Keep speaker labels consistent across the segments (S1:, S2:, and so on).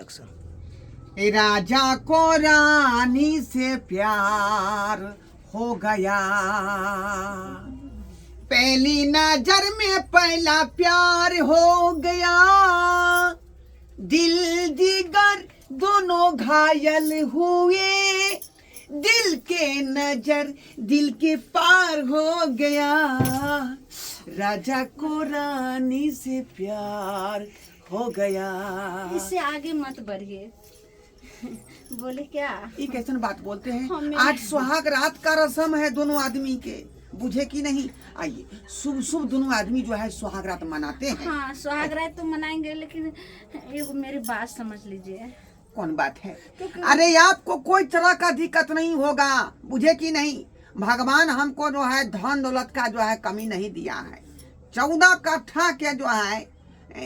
S1: Action. राजा को रानी से प्यार हो गया, पहली नजर में पहला प्यार हो गया, दिल जिगर दोनों घायल हुए, दिल के नजर दिल के पार हो गया, राजा को रानी से प्यार हो गया।
S2: इससे आगे मत बढ़िए। बोले क्या?
S1: ये कैसे बात बोलते हैं?
S2: हमें...
S1: आज सुहाग रात का रस्म है दोनों आदमी के, बुझे कि नहीं? आइए शुभ शुभ दोनों आदमी जो है सुहाग रात मनाते हैं।
S2: हाँ सुहाग रात तो मनाएंगे, लेकिन ये मेरी बात समझ लीजिए।
S1: कौन बात है? अरे आपको कोई तरह का दिक्कत नहीं होगा, बुझे कि नहीं? भगवान हमको जो है धन दौलत का जो है कमी नहीं दिया है। 14 कट्ठा के जो है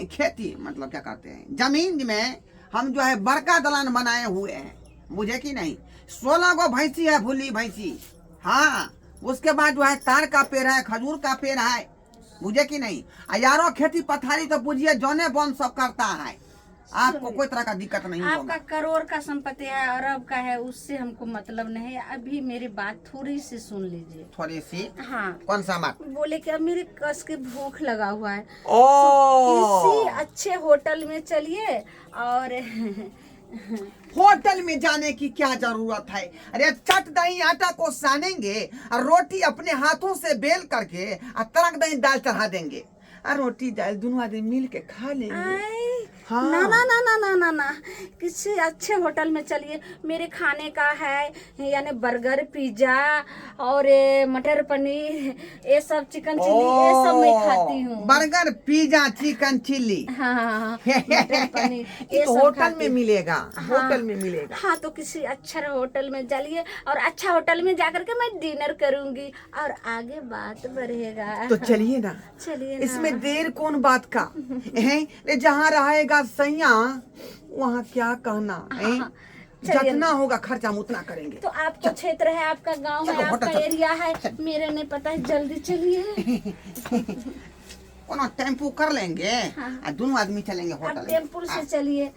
S1: खेती, मतलब क्या कहते हैं, जमीन में हम जो है बड़का दलान बनाए हुए हैं, बुझे कि नहीं? 16 गो भैंसी है, भूली भैंसी। हाँ, उसके बाद जो है तार का पेड़ है, खजूर का पेड़ है, बुझे कि नहीं? यारो खेती पथारी तो बुझिए जौने बन सब करता है, आपको कोई तरह का दिक्कत नहीं होगा।
S2: आपका करोड़ का संपत्ति है, अरब का है, उससे हमको मतलब नहीं। अभी मेरी बात थोड़ी सी सुन लीजिए।
S1: थोड़ी सी?
S2: हाँ।
S1: कौन सा बात?
S2: बोले कि अब मेरे कस के भूख लगा हुआ है,
S1: तो
S2: किसी अच्छे होटल में चलिए। और
S1: होटल में जाने की क्या जरूरत है? अरे चट दही आटा को सानेंगे और रोटी अपने हाथों से बेल करके और तड़क दही दाल चढ़ा देंगे और रोटी दाल दोनों आदमी मिल के खा लेंगे। हाँ।
S2: ना ना ना ना ना ना ना, किसी अच्छे होटल में चलिए। मेरे खाने का है यानी बर्गर, पिज्जा और मटर पनीर, ये सब, चिकन चिल्ली, ये सब मैं खाती हूँ।
S1: बर्गर, पिज्जा, चिकन चिल्ली,
S2: हाँ, मटर पनीर, ये
S1: तो
S2: सब
S1: होटल में मिलेगा। होटल में मिलेगा।
S2: हाँ, तो किसी अच्छा होटल में चलिए और अच्छा होटल में जाकर के मैं डिनर करूंगी और आगे बात बढ़ेगा।
S1: तो चलिए ना,
S2: चलिए।
S1: इसमें देर कौन बात का है? जहाँ रहेगा सैया वहाँ क्या कहना है? जितना होगा खर्चा हम उतना करेंगे।
S2: तो आपका क्षेत्र है, आपका गांव है, आपका एरिया है, मेरे नहीं पता है। जल्दी चलिए।
S1: कोनो टेम्पू कर लेंगे।
S2: हाँ।
S1: दोनों आदमी चलेंगे होटल।
S2: आप टेम्पू से चलिए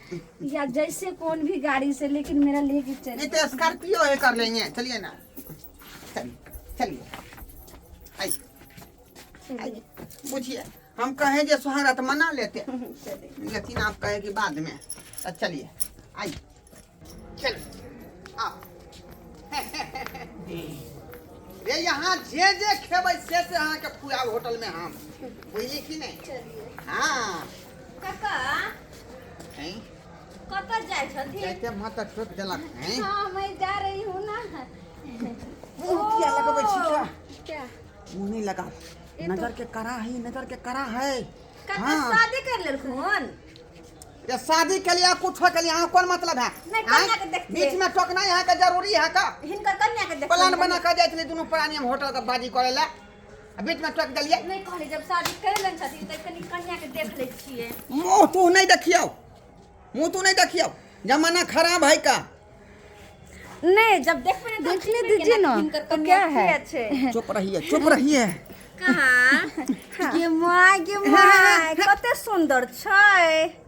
S2: या जैसे कौन भी गाड़ी से, लेकिन मेरा लेके चलिए।
S1: नहीं तो स्कॉर्पियो है, कर लेंगे। चलिए ना, चलिए चलिए। आइए, पूछिए। हम कहे जो सुहाग रात मना लेते, लेकिन आप कहे कि बाद में। तो चलिए, आइए, चलिए आओ। ये यहाँ जे खेबै से अहाँ के खुआब होटल में हम, बुझली कि नहीं?
S2: चलिए।
S1: हाँ
S2: काका, कतऽ जाय छथि?
S1: जाइते माता ठोक देलक हैं।
S2: हाँ, मैं जा रही हूँ ना।
S1: क्या लगबै छी?
S2: क्या?
S1: मुँह नहीं लगा, नजर के करा है, नजर के करा है।
S2: काका शादी कर लेलखुन?
S1: ये शादी के लिए कुछ के लिए यहाँ कौन मतलब है?
S2: नहीं, कन्या के देखते।
S1: बीच में टोकना यहाँ का जरूरी है का?
S2: हिनकर कन्या के देखते।
S1: प्लान बना कर जाए दोनों प्राणी हम होटल का बाजी करे ला, बीच में टोक दिलिए।
S2: नहीं कहले जब शादी कर लेन छथि त कनी कन्या के देख ले छिए।
S1: मुंह तू नहीं देखियो, मुंह तू नहीं देखियो, जमाना खराब है का?
S2: नहीं, जब देखने दीजिए ना। तो क्या है?
S1: चुप रहिए, चुप रहिए।
S2: कहाँ? ये माय कते सुंदर छै।